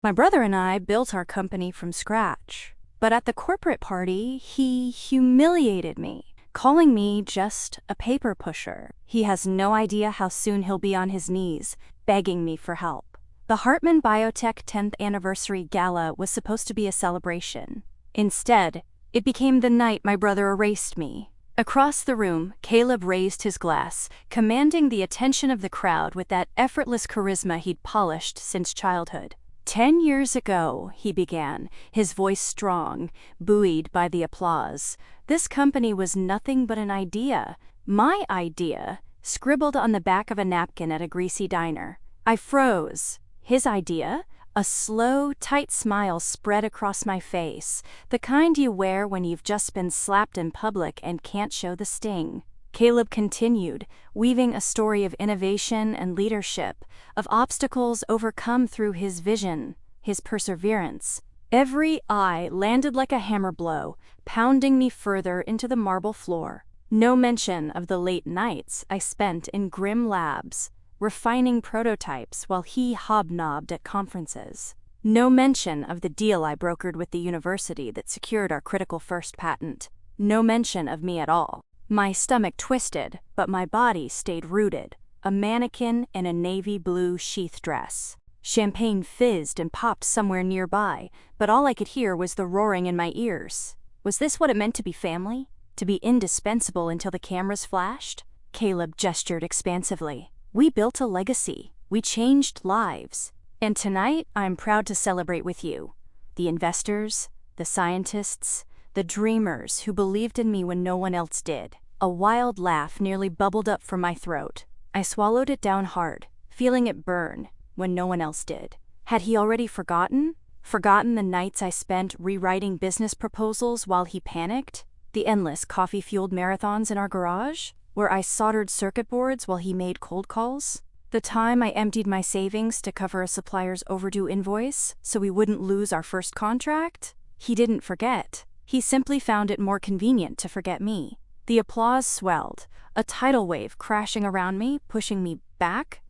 My brother and I built our company from scratch, but at the corporate party, he humiliated me, calling me just a paper pusher. He has no idea how soon he'll be on his knees, begging me for help. The Hartman Biotech 10th anniversary gala was supposed to be a celebration. Instead, it became the night my brother erased me. Across the room, Caleb raised his glass, commanding the attention of the crowd with that effortless charisma he'd polished since childhood. 10 years ago, he began, his voice strong, buoyed by the applause. This company was nothing but an idea. My idea, scribbled on the back of a napkin at a greasy diner. I froze. His idea? A slow, tight smile spread across my face, the kind you wear when you've just been slapped in public and can't show the sting. Caleb continued, weaving a story of innovation and leadership, of obstacles overcome through his vision, his perseverance. Every eye landed like a hammer blow, pounding me further into the marble floor. No mention of the late nights I spent in grim labs, refining prototypes while he hobnobbed at conferences. No mention of the deal I brokered with the university that secured our critical first patent. No mention of me at all. My stomach twisted, but my body stayed rooted, a mannequin in a navy blue sheath dress. Champagne fizzed and popped somewhere nearby, but all I could hear was the roaring in my ears. Was this what it meant to be family? To be indispensable until the cameras flashed? Caleb gestured expansively. We built a legacy. We changed lives. And tonight, I'm proud to celebrate with you. The investors, the scientists, the dreamers who believed in me when no one else did. A wild laugh nearly bubbled up from my throat. I swallowed it down hard, feeling it burn when no one else did. Had he already forgotten? Forgotten the nights I spent rewriting business proposals while he panicked? The endless coffee-fueled marathons in our garage, where I soldered circuit boards while he made cold calls? The time I emptied my savings to cover a supplier's overdue invoice so we wouldn't lose our first contract? He didn't forget. He simply found it more convenient to forget me. The applause swelled, a tidal wave crashing around me, pushing me back,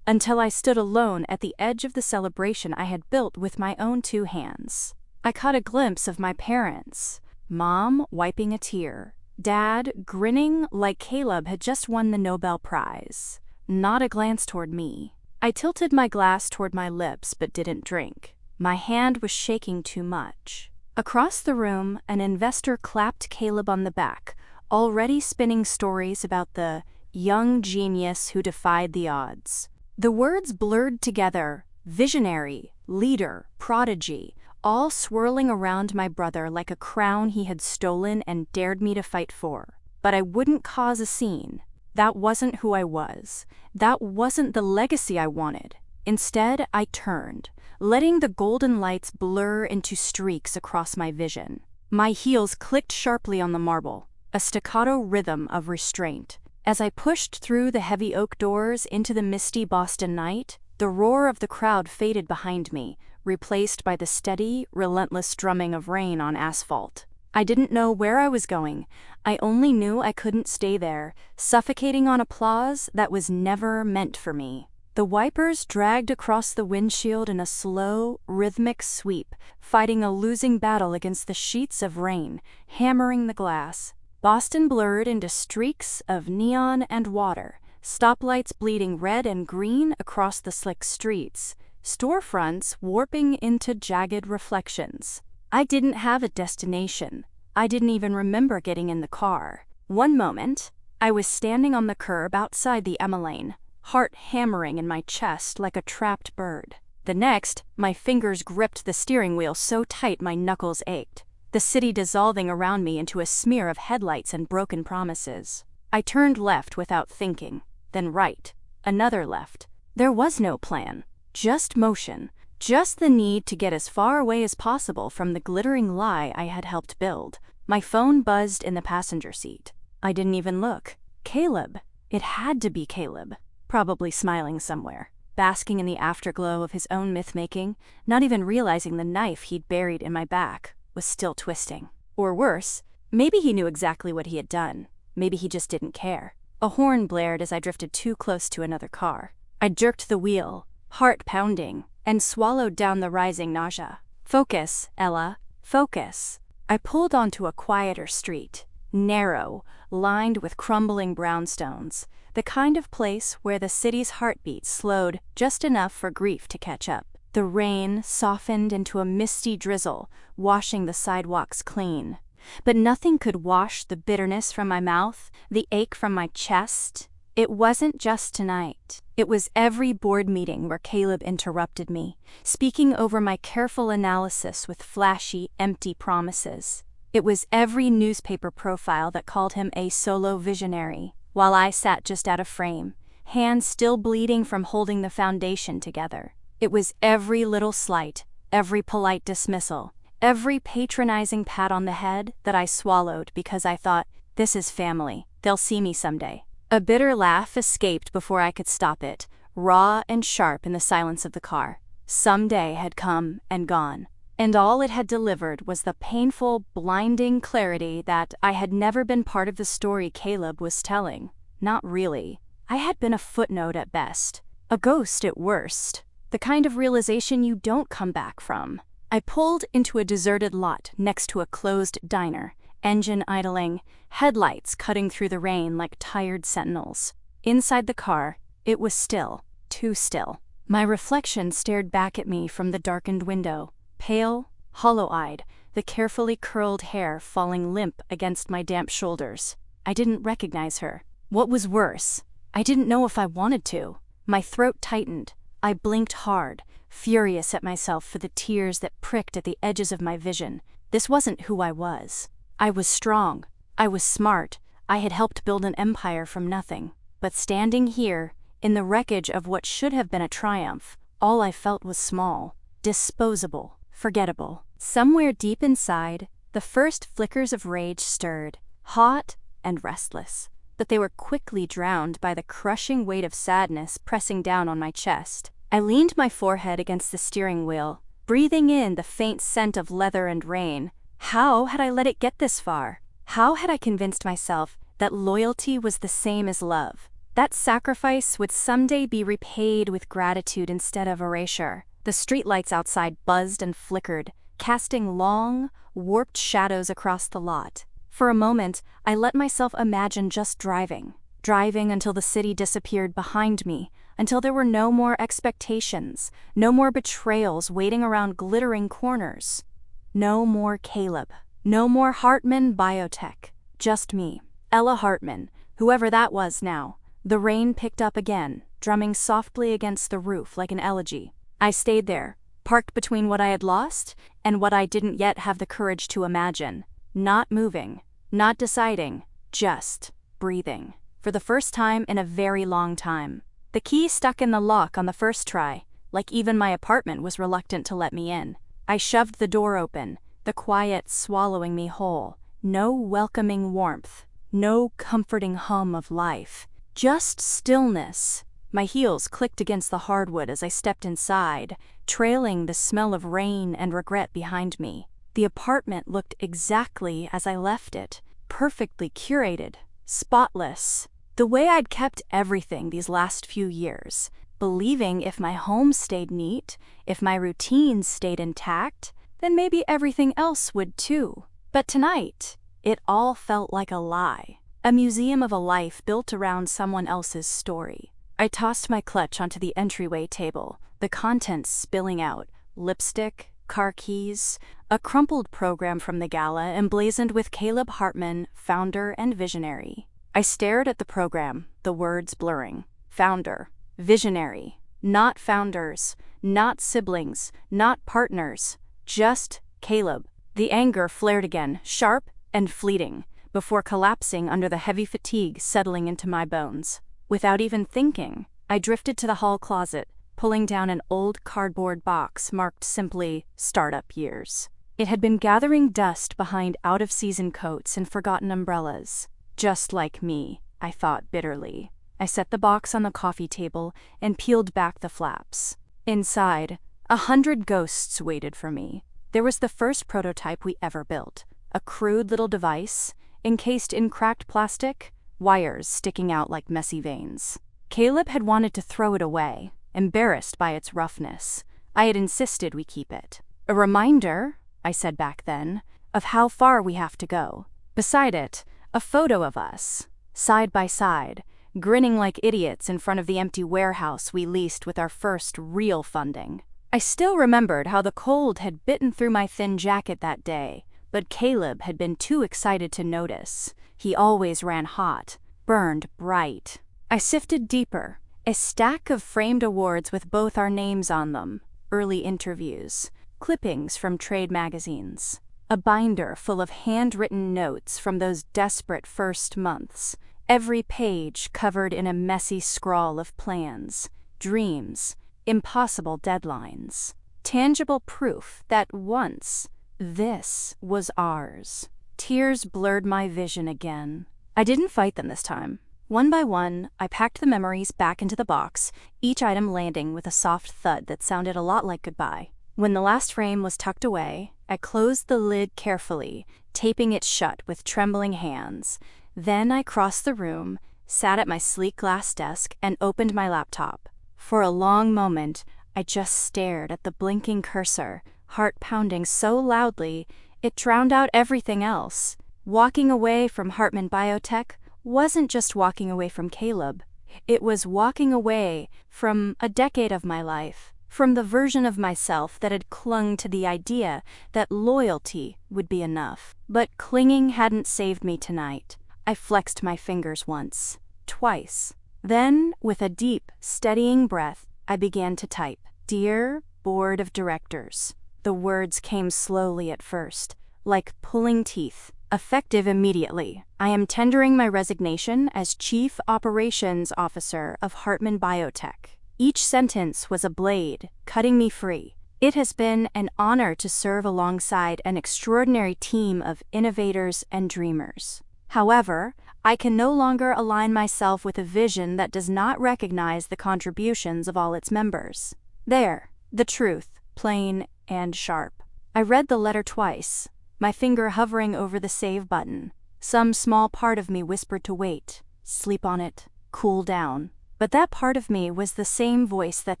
until I stood alone at the edge of the celebration I had built with my own 2 hands. I caught a glimpse of my parents, Mom wiping a tear, Dad grinning like Caleb had just won the Nobel Prize. Not a glance toward me. I tilted my glass toward my lips but didn't drink. My hand was shaking too much. Across the room, an investor clapped Caleb on the back, already spinning stories about the young genius who defied the odds. The words blurred together, visionary, leader, prodigy, all swirling around my brother like a crown he had stolen and dared me to fight for. But I wouldn't cause a scene. That wasn't who I was. That wasn't the legacy I wanted. Instead, I turned, letting the golden lights blur into streaks across my vision. My heels clicked sharply on the marble, a staccato rhythm of restraint. As I pushed through the heavy oak doors into the misty Boston night, the roar of the crowd faded behind me, replaced by the steady, relentless drumming of rain on asphalt. I didn't know where I was going. I only knew I couldn't stay there, suffocating on applause that was never meant for me. The wipers dragged across the windshield in a slow, rhythmic sweep, fighting a losing battle against the sheets of rain, hammering the glass. Boston blurred into streaks of neon and water, stoplights bleeding red and green across the slick streets, storefronts warping into jagged reflections. I didn't have a destination. I didn't even remember getting in the car. One moment, I was standing on the curb outside the Emma Lane, heart hammering in my chest like a trapped bird. The next, my fingers gripped the steering wheel so tight my knuckles ached, the city dissolving around me into a smear of headlights and broken promises. I turned left without thinking, then right, another left. There was no plan, just motion, just the need to get as far away as possible from the glittering lie I had helped build. My phone buzzed in the passenger seat. I didn't even look. Caleb. It had to be Caleb. Probably smiling somewhere, basking in the afterglow of his own myth-making, not even realizing the knife he'd buried in my back was still twisting. Or worse, maybe he knew exactly what he had done. Maybe he just didn't care. A horn blared as I drifted too close to another car. I jerked the wheel, heart pounding, and swallowed down the rising nausea. Focus, Ella, focus. I pulled onto a quieter street, narrow, lined with crumbling brownstones, the kind of place where the city's heartbeat slowed just enough for grief to catch up. The rain softened into a misty drizzle, washing the sidewalks clean. But nothing could wash the bitterness from my mouth, the ache from my chest. It wasn't just tonight. It was every board meeting where Caleb interrupted me, speaking over my careful analysis with flashy, empty promises. It was every newspaper profile that called him a solo visionary, while I sat just out of frame, hands still bleeding from holding the foundation together. It was every little slight, every polite dismissal, every patronizing pat on the head that I swallowed because I thought, this is family, they'll see me someday. A bitter laugh escaped before I could stop it, raw and sharp in the silence of the car. Someday had come and gone, and all it had delivered was the painful, blinding clarity that I had never been part of the story Caleb was telling. Not really. I had been a footnote at best, a ghost at worst, the kind of realization you don't come back from. I pulled into a deserted lot next to a closed diner, engine idling, headlights cutting through the rain like tired sentinels. Inside the car, it was still, too still. My reflection stared back at me from the darkened window, pale, hollow-eyed, the carefully curled hair falling limp against my damp shoulders. I didn't recognize her. What was worse, I didn't know if I wanted to. My throat tightened. I blinked hard, furious at myself for the tears that pricked at the edges of my vision. This wasn't who I was. I was strong. I was smart. I had helped build an empire from nothing. But standing here, in the wreckage of what should have been a triumph, all I felt was small, disposable, forgettable. Somewhere deep inside, the first flickers of rage stirred, hot and restless. But they were quickly drowned by the crushing weight of sadness pressing down on my chest. I leaned my forehead against the steering wheel, breathing in the faint scent of leather and rain. How had I let it get this far? How had I convinced myself that loyalty was the same as love? That sacrifice would someday be repaid with gratitude instead of erasure. The streetlights outside buzzed and flickered, casting long, warped shadows across the lot. For a moment, I let myself imagine just driving until the city disappeared behind me, until there were no more expectations, no more betrayals waiting around glittering corners. No more Caleb, no more Hartman biotech, just me, Ella Hartman, whoever that was now. The rain picked up again, drumming softly against the roof like an elegy. I stayed there, parked between what I had lost and what I didn't yet have the courage to imagine. Not moving, not deciding, just breathing. For the first time in a very long time. The key stuck in the lock on the first try, like even my apartment was reluctant to let me in. I shoved the door open, the quiet swallowing me whole. No welcoming warmth, no comforting hum of life. Just stillness. My heels clicked against the hardwood as I stepped inside, trailing the smell of rain and regret behind me. The apartment looked exactly as I left it, perfectly curated, spotless. The way I'd kept everything these last few years, believing if my home stayed neat, if my routines stayed intact, then maybe everything else would too. But tonight, it all felt like a lie. A museum of a life built around someone else's story. I tossed my clutch onto the entryway table, the contents spilling out, lipstick, car keys, a crumpled program from the gala emblazoned with Caleb Hartman, founder and visionary. I stared at the program, the words blurring. Founder, visionary, not founders, not siblings, not partners, just Caleb. The anger flared again, sharp and fleeting, before collapsing under the heavy fatigue settling into my bones. Without even thinking, I drifted to the hall closet, pulling down an old cardboard box marked simply Startup Years. It had been gathering dust behind out-of-season coats and forgotten umbrellas. Just like me, I thought bitterly. I set the box on the coffee table and peeled back the flaps. Inside, 100 ghosts waited for me. There was the first prototype we ever built, a crude little device, encased in cracked plastic, wires sticking out like messy veins. Caleb had wanted to throw it away, embarrassed by its roughness. I had insisted we keep it. A reminder, I said back then, of how far we have to go. Beside it, a photo of us, side by side, grinning like idiots in front of the empty warehouse we leased with our first real funding. I still remembered how the cold had bitten through my thin jacket that day, but Caleb had been too excited to notice. He always ran hot, burned bright. I sifted deeper, a stack of framed awards with both our names on them, early interviews, clippings from trade magazines, a binder full of handwritten notes from those desperate first months, every page covered in a messy scrawl of plans, dreams, impossible deadlines, tangible proof that once this was ours. Tears blurred my vision again. I didn't fight them this time. One by one, I packed the memories back into the box, each item landing with a soft thud that sounded a lot like goodbye. When the last frame was tucked away, I closed the lid carefully, taping it shut with trembling hands. Then I crossed the room, sat at my sleek glass desk, and opened my laptop. For a long moment, I just stared at the blinking cursor, heart pounding so loudly it drowned out everything else. Walking away from Hartman Biotech wasn't just walking away from Caleb. It was walking away from a decade of my life, from the version of myself that had clung to the idea that loyalty would be enough. But clinging hadn't saved me tonight. I flexed my fingers once, twice. Then, with a deep, steadying breath, I began to type. Dear Board of Directors. The words came slowly at first, like pulling teeth. Effective immediately, I am tendering my resignation as Chief Operations Officer of Hartman Biotech. Each sentence was a blade, cutting me free. It has been an honor to serve alongside an extraordinary team of innovators and dreamers. However, I can no longer align myself with a vision that does not recognize the contributions of all its members. There, the truth, plain and sharp. I read the letter twice, my finger hovering over the save button. Some small part of me whispered to wait, sleep on it, cool down. But that part of me was the same voice that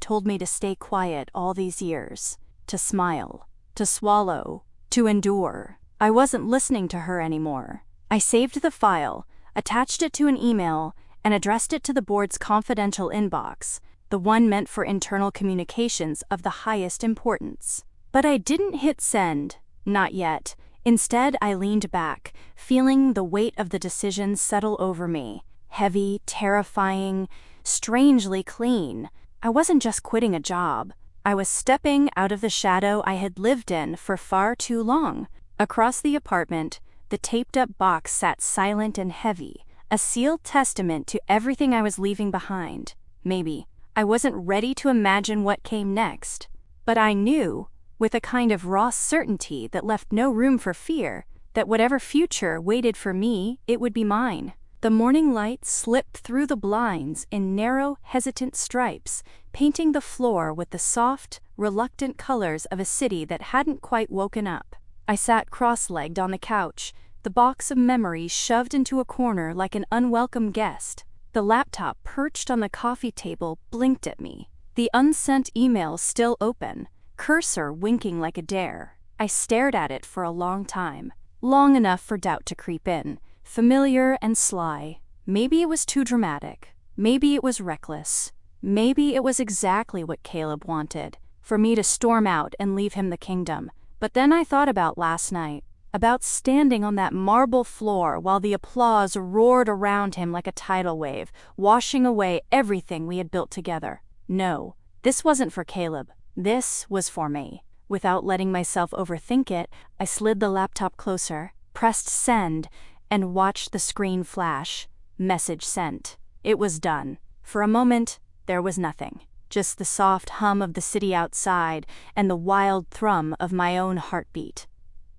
told me to stay quiet all these years, to smile, to swallow, to endure. I wasn't listening to her anymore. I saved the file, attached it to an email, and addressed it to the board's confidential inbox, the one meant for internal communications of the highest importance. But I didn't hit send, not yet. Instead, I leaned back, feeling the weight of the decision settle over me. Heavy, terrifying, strangely clean. I wasn't just quitting a job. I was stepping out of the shadow I had lived in for far too long. Across the apartment, the taped-up box sat silent and heavy, a sealed testament to everything I was leaving behind. Maybe I wasn't ready to imagine what came next, but I knew, with a kind of raw certainty that left no room for fear, that whatever future waited for me, it would be mine. The morning light slipped through the blinds in narrow, hesitant stripes, painting the floor with the soft, reluctant colors of a city that hadn't quite woken up. I sat cross-legged on the couch, the box of memories shoved into a corner like an unwelcome guest. The laptop perched on the coffee table blinked at me, the unsent email still open, cursor winking like a dare. I stared at it for a long time, long enough for doubt to creep in, familiar and sly. Maybe it was too dramatic. Maybe it was reckless. Maybe it was exactly what Caleb wanted, for me to storm out and leave him the kingdom. But then I thought about last night, about standing on that marble floor while the applause roared around him like a tidal wave, washing away everything we had built together. No, this wasn't for Caleb. This was for me. Without letting myself overthink it, I slid the laptop closer, pressed send, and watched the screen flash. Message sent. It was done. For a moment, there was nothing. Just the soft hum of the city outside and the wild thrum of my own heartbeat.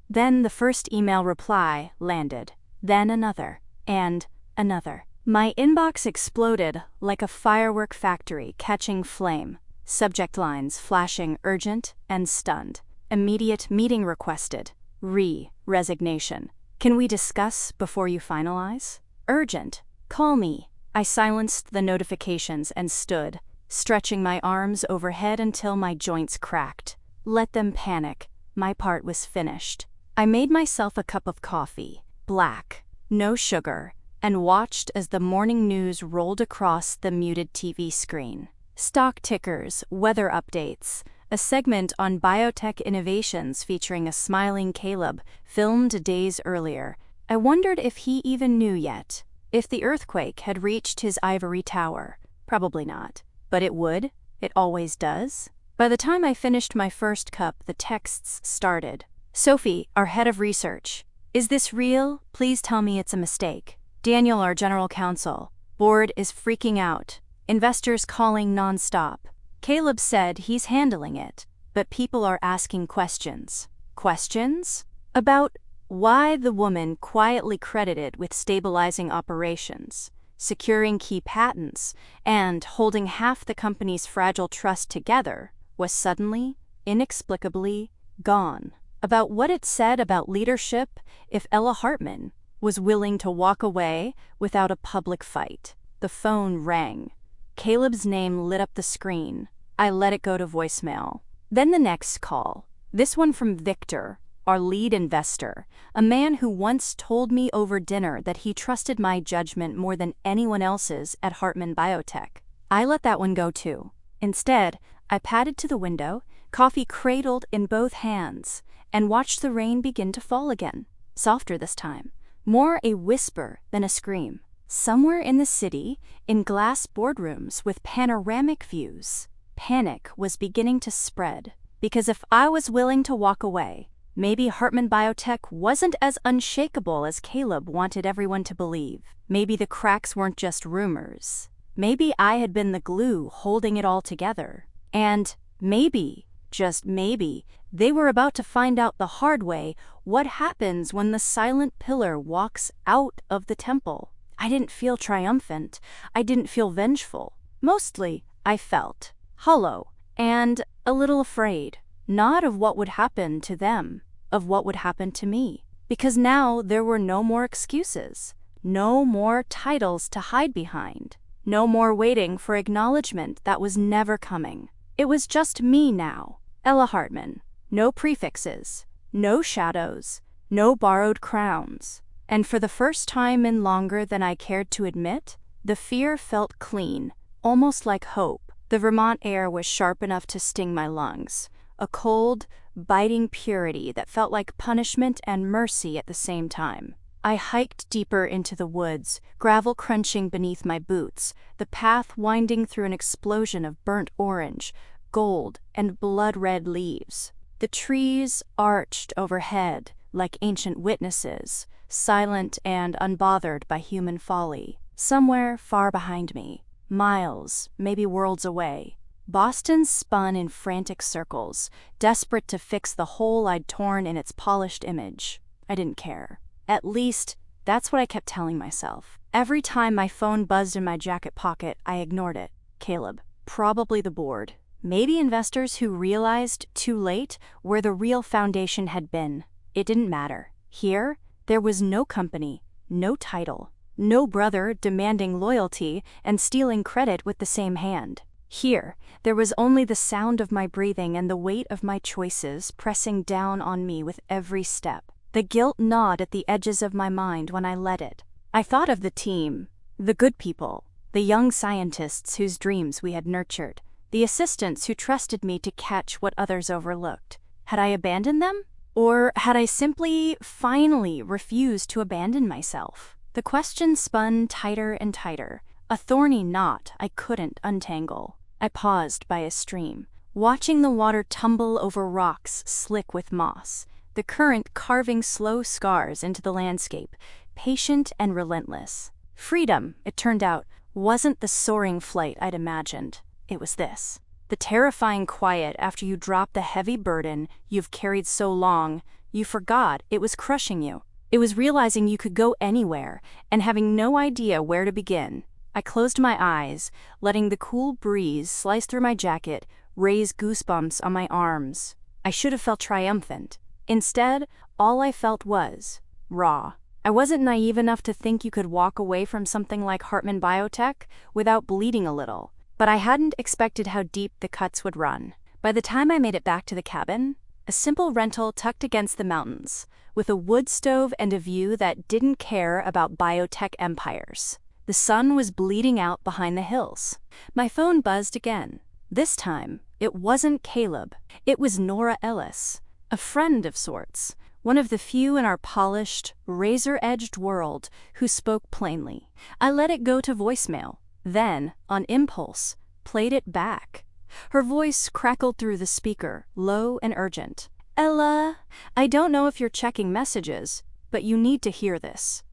Then the first email reply landed. Then another. And another. My inbox exploded like a firework factory catching flame. Subject lines flashing urgent and stunned. Immediate meeting requested. Resignation. Can we discuss before you finalize? Urgent. Call me. I silenced the notifications and stood stretching my arms overhead until my joints cracked. Let them panic. My part was finished. I made myself a cup of coffee, black, no sugar, and watched as the morning news rolled across the muted TV screen. Stock tickers, weather updates, a segment on biotech innovations featuring a smiling Caleb filmed days earlier. I wondered if he even knew yet. If the earthquake had reached his ivory tower. Probably not. But it would. It always does. By the time I finished my first cup, the texts started. Sophie, our head of research. Is this real? Please tell me it's a mistake. Daniel, our general counsel. Board is freaking out. Investors calling nonstop. Caleb said he's handling it, but people are asking questions. Questions? About why the woman quietly credited with stabilizing operations, securing key patents, and holding half the company's fragile trust together was suddenly, inexplicably, gone. About what it said about leadership if Ella Hartman was willing to walk away without a public fight. The phone rang. Caleb's name lit up the screen. I let it go to voicemail. Then the next call. This one from Victor, our lead investor, a man who once told me over dinner that he trusted my judgment more than anyone else's at Hartman Biotech. I let that one go too. Instead, I padded to the window, coffee cradled in both hands, and watched the rain begin to fall again. Softer this time, more a whisper than a scream. Somewhere in the city, in glass boardrooms with panoramic views, panic was beginning to spread. Because if I was willing to walk away, maybe Hartman Biotech wasn't as unshakable as Caleb wanted everyone to believe. Maybe the cracks weren't just rumors. Maybe I had been the glue holding it all together. And maybe, just maybe, they were about to find out the hard way what happens when the silent pillar walks out of the temple. I didn't feel triumphant. I didn't feel vengeful. Mostly, I felt hollow and a little afraid. Not of what would happen to them, of what would happen to me. Because now there were no more excuses, no more titles to hide behind, no more waiting for acknowledgement that was never coming. It was just me now, Ella Hartman. No prefixes, no shadows, no borrowed crowns. And for the first time in longer than I cared to admit, the fear felt clean, almost like hope. The Vermont air was sharp enough to sting my lungs, a cold, biting purity that felt like punishment and mercy at the same time. I hiked deeper into the woods, gravel crunching beneath my boots, the path winding through an explosion of burnt orange, gold, and blood-red leaves. The trees arched overhead like ancient witnesses, silent and unbothered by human folly. Somewhere far behind me, miles, maybe worlds away, Boston spun in frantic circles, desperate to fix the hole I'd torn in its polished image. I didn't care. At least, that's what I kept telling myself. Every time my phone buzzed in my jacket pocket, I ignored it. Caleb. Probably the board. Maybe investors who realized too late where the real foundation had been. It didn't matter. Here, there was no company, no title, no brother demanding loyalty and stealing credit with the same hand. Here, there was only the sound of my breathing and the weight of my choices pressing down on me with every step. The guilt gnawed at the edges of my mind when I let it. I thought of the team, the good people, the young scientists whose dreams we had nurtured, the assistants who trusted me to catch what others overlooked. Had I abandoned them? Or had I simply, finally, refused to abandon myself? The question spun tighter and tighter, a thorny knot I couldn't untangle. I paused by a stream, watching the water tumble over rocks slick with moss, the current carving slow scars into the landscape, patient and relentless. Freedom, it turned out, wasn't the soaring flight I'd imagined. It was this. The terrifying quiet after you drop the heavy burden you've carried so long, you forgot it was crushing you. It was realizing you could go anywhere and having no idea where to begin. I closed my eyes, letting the cool breeze slice through my jacket, raise goosebumps on my arms. I should have felt triumphant. Instead, all I felt was raw. I wasn't naive enough to think you could walk away from something like Hartman Biotech without bleeding a little. But I hadn't expected how deep the cuts would run. By the time I made it back to the cabin, a simple rental tucked against the mountains, with a wood stove and a view that didn't care about biotech empires. The sun was bleeding out behind the hills. My phone buzzed again. This time, it wasn't Caleb. It was Nora Ellis, a friend of sorts, one of the few in our polished, razor-edged world who spoke plainly. I let it go to voicemail, then, on impulse, played it back. Her voice crackled through the speaker, low and urgent. "Ella, I don't know if you're checking messages, but you need to hear this.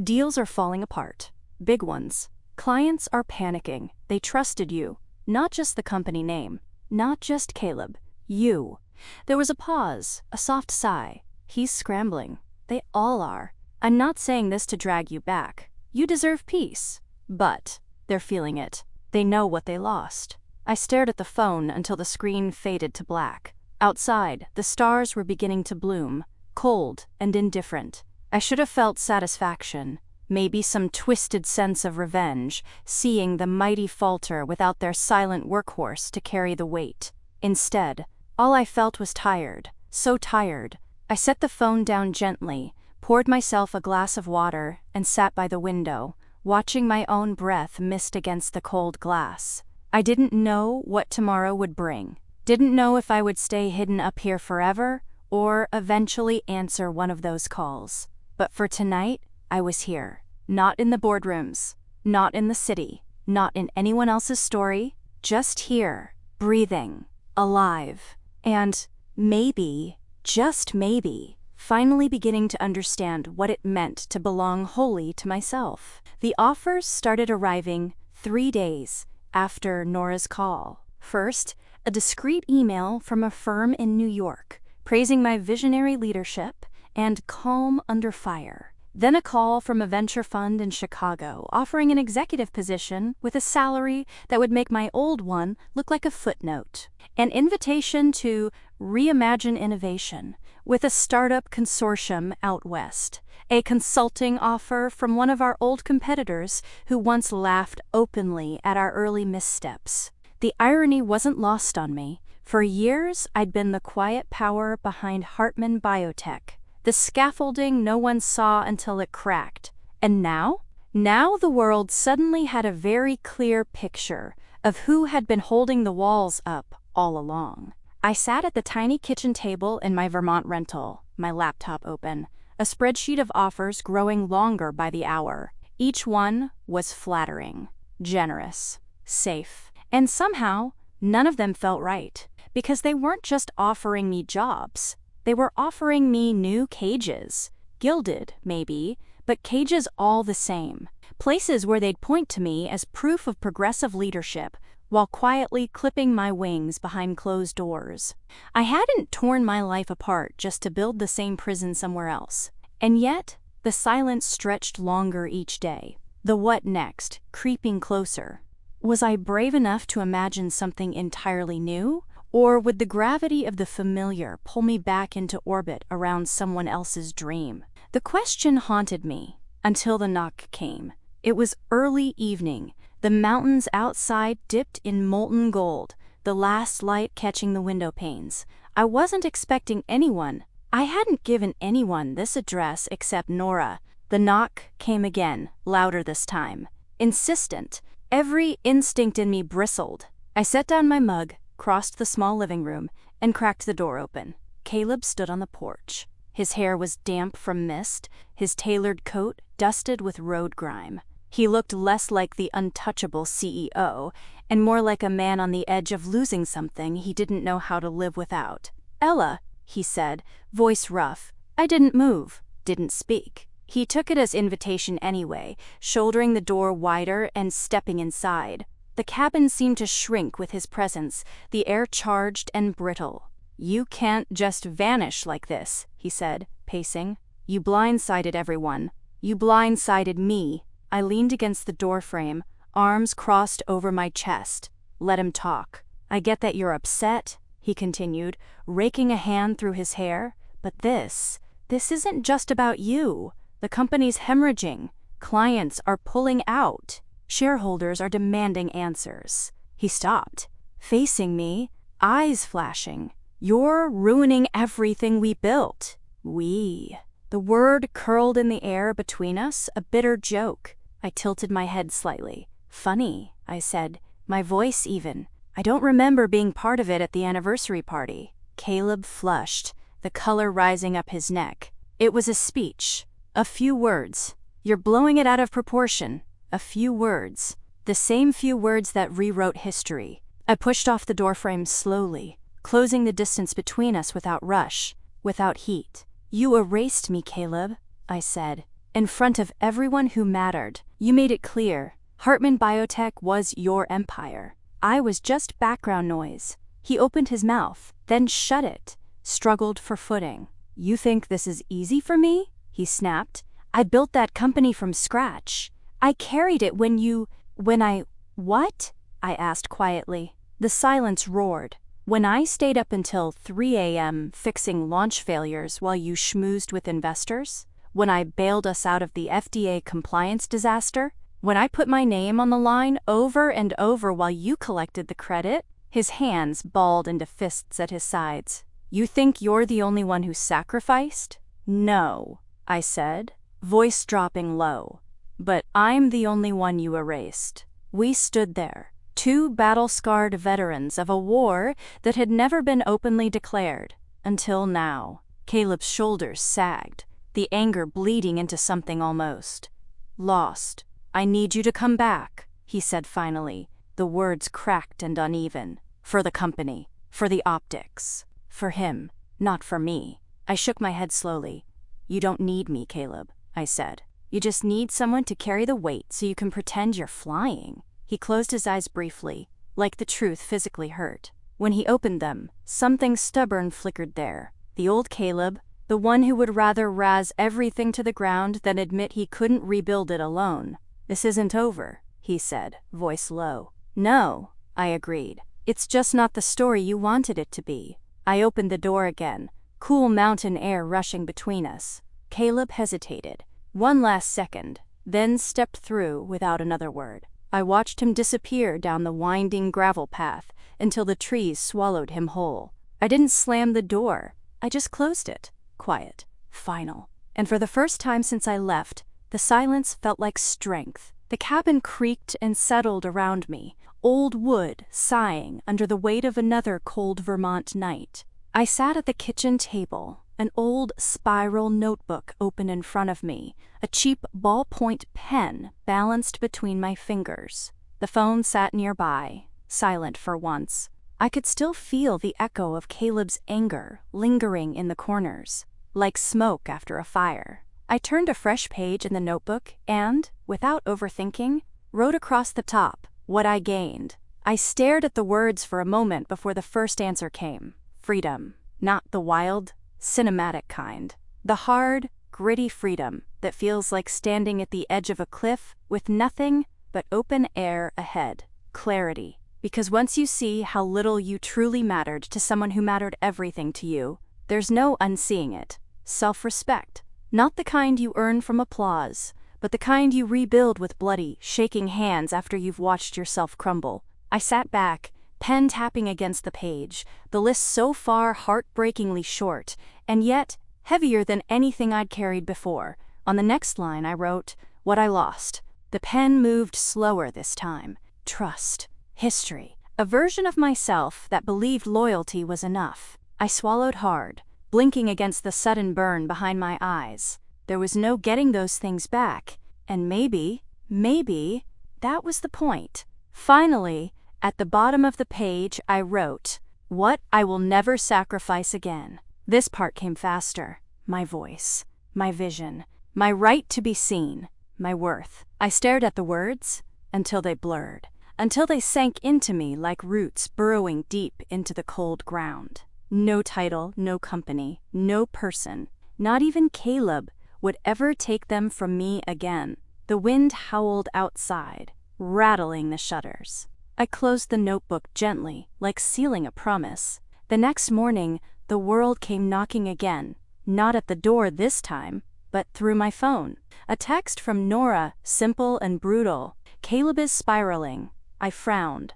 Deals are falling apart. Big ones. Clients are panicking. They trusted you. Not just the company name. Not just Caleb. You." There was a pause, a soft sigh. "He's scrambling. They all are. I'm not saying this to drag you back. You deserve peace. But they're feeling it. They know what they lost." I stared at the phone until the screen faded to black. Outside, the stars were beginning to bloom, cold and indifferent. I should have felt satisfaction, maybe some twisted sense of revenge, seeing the mighty falter without their silent workhorse to carry the weight. Instead, all I felt was tired, so tired. I set the phone down gently, poured myself a glass of water, and sat by the window, watching my own breath mist against the cold glass. I didn't know what tomorrow would bring. Didn't know if I would stay hidden up here forever, or eventually answer one of those calls. But for tonight, I was here. Not in the boardrooms, not in the city, not in anyone else's story, just here, breathing, alive, and maybe, just maybe, finally beginning to understand what it meant to belong wholly to myself. The offers started arriving 3 days after Nora's call. First, a discreet email from a firm in New York, praising my visionary leadership and calm under fire. Then a call from a venture fund in Chicago, offering an executive position with a salary that would make my old one look like a footnote. An invitation to reimagine innovation with a startup consortium out west. A consulting offer from one of our old competitors who once laughed openly at our early missteps. The irony wasn't lost on me. For years, I'd been the quiet power behind Hartman Biotech, the scaffolding no one saw until it cracked. And now? Now the world suddenly had a very clear picture of who had been holding the walls up all along. I sat at the tiny kitchen table in my Vermont rental, my laptop open, a spreadsheet of offers growing longer by the hour. Each one was flattering, generous, safe. And somehow, none of them felt right, because they weren't just offering me jobs. They were offering me new cages. Gilded, maybe, but cages all the same. Places where they'd point to me as proof of progressive leadership, while quietly clipping my wings behind closed doors. I hadn't torn my life apart just to build the same prison somewhere else. And yet, the silence stretched longer each day. The what next, creeping closer. Was I brave enough to imagine something entirely new? Or would the gravity of the familiar pull me back into orbit around someone else's dream? The question haunted me until the knock came. It was early evening. The mountains outside dipped in molten gold, the last light catching the window panes. I wasn't expecting anyone. I hadn't given anyone this address except Nora. The knock came again, louder this time. Insistent. Every instinct in me bristled. I set down my mug, crossed the small living room, and cracked the door open. Caleb stood on the porch. His hair was damp from mist, his tailored coat dusted with road grime. He looked less like the untouchable CEO, and more like a man on the edge of losing something he didn't know how to live without. "Ella," he said, voice rough. I didn't move, didn't speak. He took it as invitation anyway, shouldering the door wider and stepping inside. The cabin seemed to shrink with his presence, the air charged and brittle. "You can't just vanish like this," he said, pacing. "You blindsided everyone. You blindsided me." I leaned against the doorframe, arms crossed over my chest. Let him talk. "I get that you're upset," he continued, raking a hand through his hair. "But this isn't just about you. The company's hemorrhaging. Clients are pulling out. Shareholders are demanding answers." He stopped, facing me, eyes flashing. You're ruining everything we built. We. The word curled in the air between us, a bitter joke. I tilted my head slightly. Funny, I said, my voice even. I don't remember being part of it at the anniversary party. Caleb flushed, the color rising up his neck. It was a speech. A few words. You're blowing it out of proportion. A few words. The same few words that rewrote history. I pushed off the doorframe slowly, closing the distance between us without rush, without heat. You erased me, Caleb, I said. In front of everyone who mattered. You made it clear. Hartman Biotech was your empire. I was just background noise. He opened his mouth, then shut it, struggled for footing. You think this is easy for me? He snapped. I built that company from scratch. I carried it What? I asked quietly. The silence roared. When I stayed up until 3 a.m. fixing launch failures while you schmoozed with investors? When I bailed us out of the FDA compliance disaster? When I put my name on the line over and over while you collected the credit? His hands balled into fists at his sides. You think you're the only one who sacrificed? No, I said, voice dropping low. But I'm the only one you erased. We stood there, two battle-scarred veterans of a war that had never been openly declared. Until now. Caleb's shoulders sagged, the anger bleeding into something almost lost. I need you to come back, he said finally, the words cracked and uneven. For the company, for the optics, for him, not for me. I shook my head slowly. You don't need me, Caleb, I said. You just need someone to carry the weight so you can pretend you're flying. He closed his eyes briefly, like the truth physically hurt. When he opened them, something stubborn flickered there. The old Caleb, the one who would rather razz everything to the ground than admit he couldn't rebuild it alone. This isn't over, he said, voice low. No, I agreed. It's just not the story you wanted it to be. I opened the door again, cool mountain air rushing between us. Caleb hesitated. One last second, then stepped through without another word. I watched him disappear down the winding gravel path until the trees swallowed him whole. I didn't slam the door. I just closed it. Quiet. Final. And for the first time since I left, the silence felt like strength. The cabin creaked and settled around me, old wood sighing under the weight of another cold Vermont night. I sat at the kitchen table, an old spiral notebook open in front of me, a cheap ballpoint pen balanced between my fingers. The phone sat nearby, silent for once. I could still feel the echo of Caleb's anger lingering in the corners, like smoke after a fire. I turned a fresh page in the notebook and, without overthinking, wrote across the top what I gained. I stared at the words for a moment before the first answer came. Freedom. Not the wild, cinematic kind. The hard, gritty freedom that feels like standing at the edge of a cliff with nothing but open air ahead. Clarity. Because once you see how little you truly mattered to someone who mattered everything to you, there's no unseeing it. Self-respect. Not the kind you earn from applause, but the kind you rebuild with bloody, shaking hands after you've watched yourself crumble. I sat back, pen tapping against the page, the list so far heartbreakingly short, and yet heavier than anything I'd carried before. On the next line I wrote, what I lost. The pen moved slower this time. Trust. History. A version of myself that believed loyalty was enough. I swallowed hard, blinking against the sudden burn behind my eyes. There was no getting those things back, and maybe, that was the point. Finally, at the bottom of the page I wrote, what I will never sacrifice again. This part came faster. My voice, my vision, my right to be seen, my worth. I stared at the words until they blurred, until they sank into me like roots burrowing deep into the cold ground. No title, no company, no person, not even Caleb, would ever take them from me again. The wind howled outside, rattling the shutters. I closed the notebook gently, like sealing a promise. The next morning, the world came knocking again, not at the door this time, but through my phone. A text from Nora, simple and brutal. Caleb is spiraling. I frowned,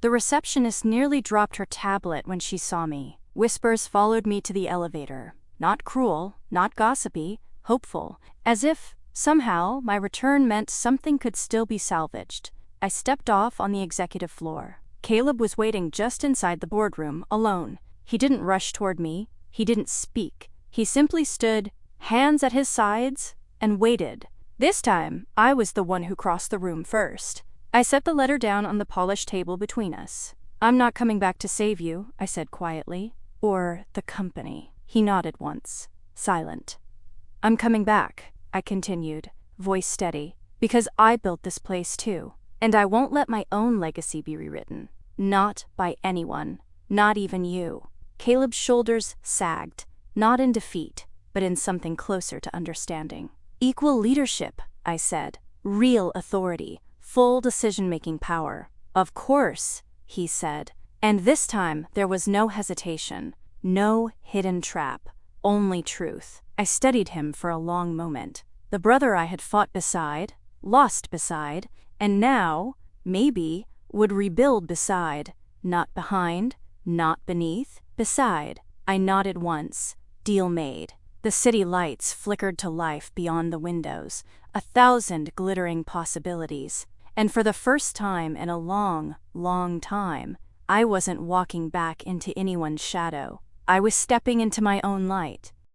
The receptionist nearly dropped her tablet when she saw me. Whispers followed me to the elevator. Not cruel, not gossipy, hopeful, as if, somehow, my return meant something could still be salvaged. I stepped off on the executive floor. Caleb was waiting just inside the boardroom, alone. He didn't rush toward me. He didn't speak. He simply stood, hands at his sides, and waited. This time, I was the one who crossed the room first. I set the letter down on the polished table between us. "I'm not coming back to save you," I said quietly. "Or the company." He nodded once, silent. "I'm coming back," I continued, voice steady, "because I built this place too. And I won't let my own legacy be rewritten. Not by anyone. Not even you." Caleb's shoulders sagged, not in defeat, but in something closer to understanding. "Equal leadership," I said. "Real authority. Full decision-making power." "Of course," he said. And this time there was no hesitation. No hidden trap. Only truth. I studied him for a long moment. The brother I had fought beside, lost beside, and now, maybe, would rebuild beside. Not behind, not beneath, beside. I nodded once. Deal made. The city lights flickered to life beyond the windows, 1,000 glittering possibilities. And for the first time in a long, long time, I wasn't walking back into anyone's shadow. I was stepping into my own light.